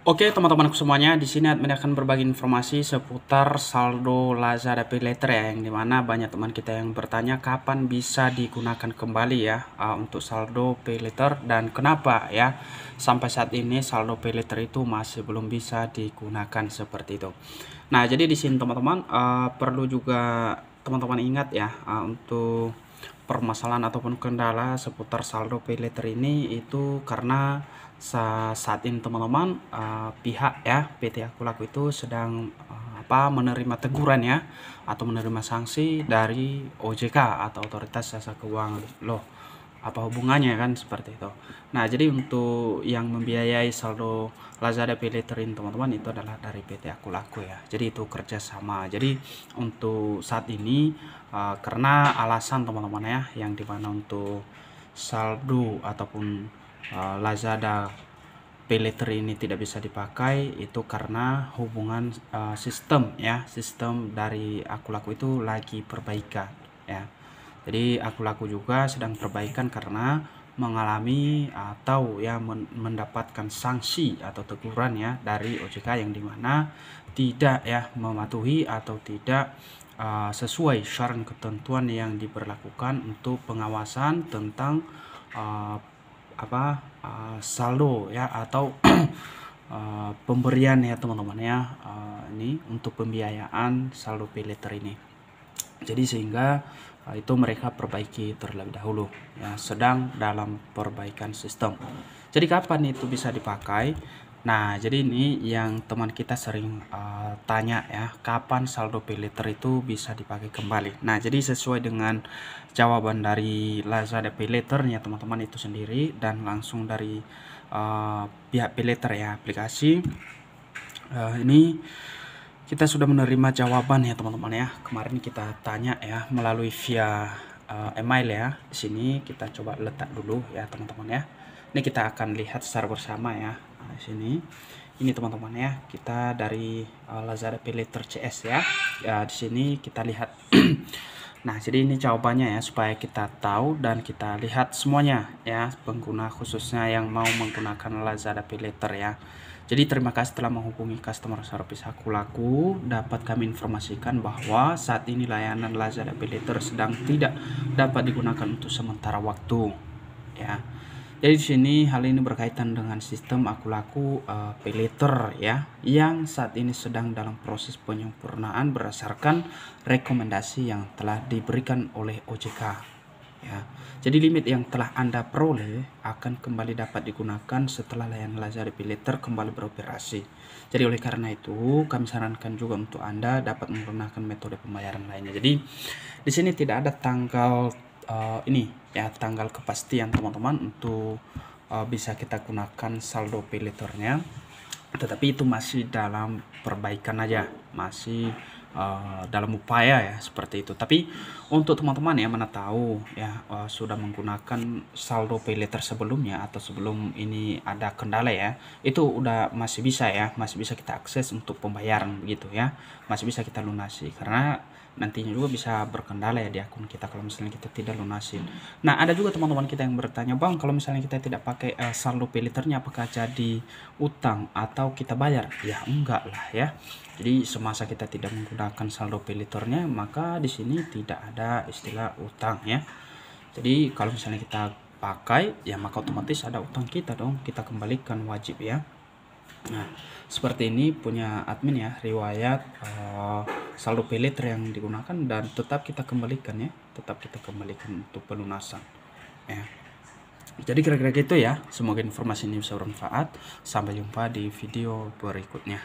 Oke teman-teman semuanya, di sini admin akan berbagi informasi seputar saldo Lazada Paylater ya, yang dimana banyak teman kita yang bertanya kapan bisa digunakan kembali ya untuk saldo Paylater dan kenapa ya sampai saat ini saldo Paylater itu masih belum bisa digunakan seperti itu. Nah jadi di sini teman-teman perlu juga teman-teman ingat ya untuk permasalahan ataupun kendala seputar saldo Paylater ini itu karena saat ini teman-teman pihak ya PT Akulaku itu sedang menerima teguran ya atau menerima sanksi dari OJK atau Otoritas Jasa Keuangan. Loh, apa hubungannya kan seperti itu. Nah jadi untuk yang membiayai saldo Lazada Paylater ini teman-teman itu adalah dari PT Akulaku ya, jadi itu kerjasama. Jadi untuk saat ini karena alasan teman-teman ya yang dimana untuk saldo ataupun Lazada Paylater ini tidak bisa dipakai itu karena hubungan sistem dari Akulaku itu lagi perbaikan ya. Jadi Akulaku juga sedang perbaikan karena mengalami atau ya mendapatkan sanksi atau teguran ya dari OJK yang dimana tidak ya mematuhi atau tidak sesuai syarat ketentuan yang diberlakukan untuk pengawasan tentang saldo ya atau pemberian ya teman-teman ya, ini untuk pembiayaan saldo Paylater ini. Jadi sehingga itu mereka perbaiki terlebih dahulu ya, sedang dalam perbaikan sistem. Jadi kapan itu bisa dipakai? Nah jadi ini yang teman kita sering tanya ya, kapan saldo Paylater itu bisa dipakai kembali. Nah jadi sesuai dengan jawaban dari Lazada Paylater ya teman-teman itu sendiri dan langsung dari pihak Paylater ya aplikasi ini kita sudah menerima jawaban ya teman-teman ya. Kemarin kita tanya ya melalui via email ya. Di sini kita coba letak dulu ya teman-teman ya. Ini kita akan lihat secara bersama ya. Nah, di sini ini teman-teman ya. Kita dari Lazada Paylater CS ya. Ya di sini kita lihat. Nah, jadi ini jawabannya ya supaya kita tahu dan kita lihat semuanya ya pengguna khususnya yang mau menggunakan Lazada Paylater ya. Jadi terima kasih telah menghubungi customer service Akulaku. Dapat kami informasikan bahwa saat ini layanan Lazada Paylater sedang tidak dapat digunakan untuk sementara waktu. Ya. Jadi di sini hal ini berkaitan dengan sistem Akulaku Paylater ya, yang saat ini sedang dalam proses penyempurnaan berdasarkan rekomendasi yang telah diberikan oleh OJK. Ya, jadi limit yang telah Anda peroleh akan kembali dapat digunakan setelah layanan Lazada Paylater kembali beroperasi. Jadi oleh karena itu kami sarankan juga untuk Anda dapat menggunakan metode pembayaran lainnya. Jadi di sini tidak ada tanggal ini ya, tanggal kepastian teman-teman untuk bisa kita gunakan saldo Paylaternya. Tetapi itu masih dalam perbaikan aja, masih dalam upaya ya seperti itu. Tapi untuk teman-teman yang mana tahu ya sudah menggunakan saldo Paylater sebelumnya atau sebelum ini ada kendala ya, itu udah masih bisa ya, masih bisa kita akses untuk pembayaran begitu ya, masih bisa kita lunasi karena nantinya juga bisa berkendala ya di akun kita kalau misalnya kita tidak lunasin. Nah ada juga teman-teman kita yang bertanya, bang kalau misalnya kita tidak pakai saldo Paylaternya apakah jadi utang atau kita bayar? Ya enggak lah ya. Jadi semasa kita tidak menggunakan saldo Paylaternya maka di sini tidak ada istilah utang ya. Jadi kalau misalnya kita pakai ya maka otomatis ada utang kita dong, kita kembalikan wajib ya. Nah seperti ini punya admin ya riwayat saldo Paylater yang digunakan dan tetap kita kembalikan ya, tetap kita kembalikan untuk pelunasan ya. Jadi kira-kira gitu ya, semoga informasi ini bisa bermanfaat. Sampai jumpa di video berikutnya.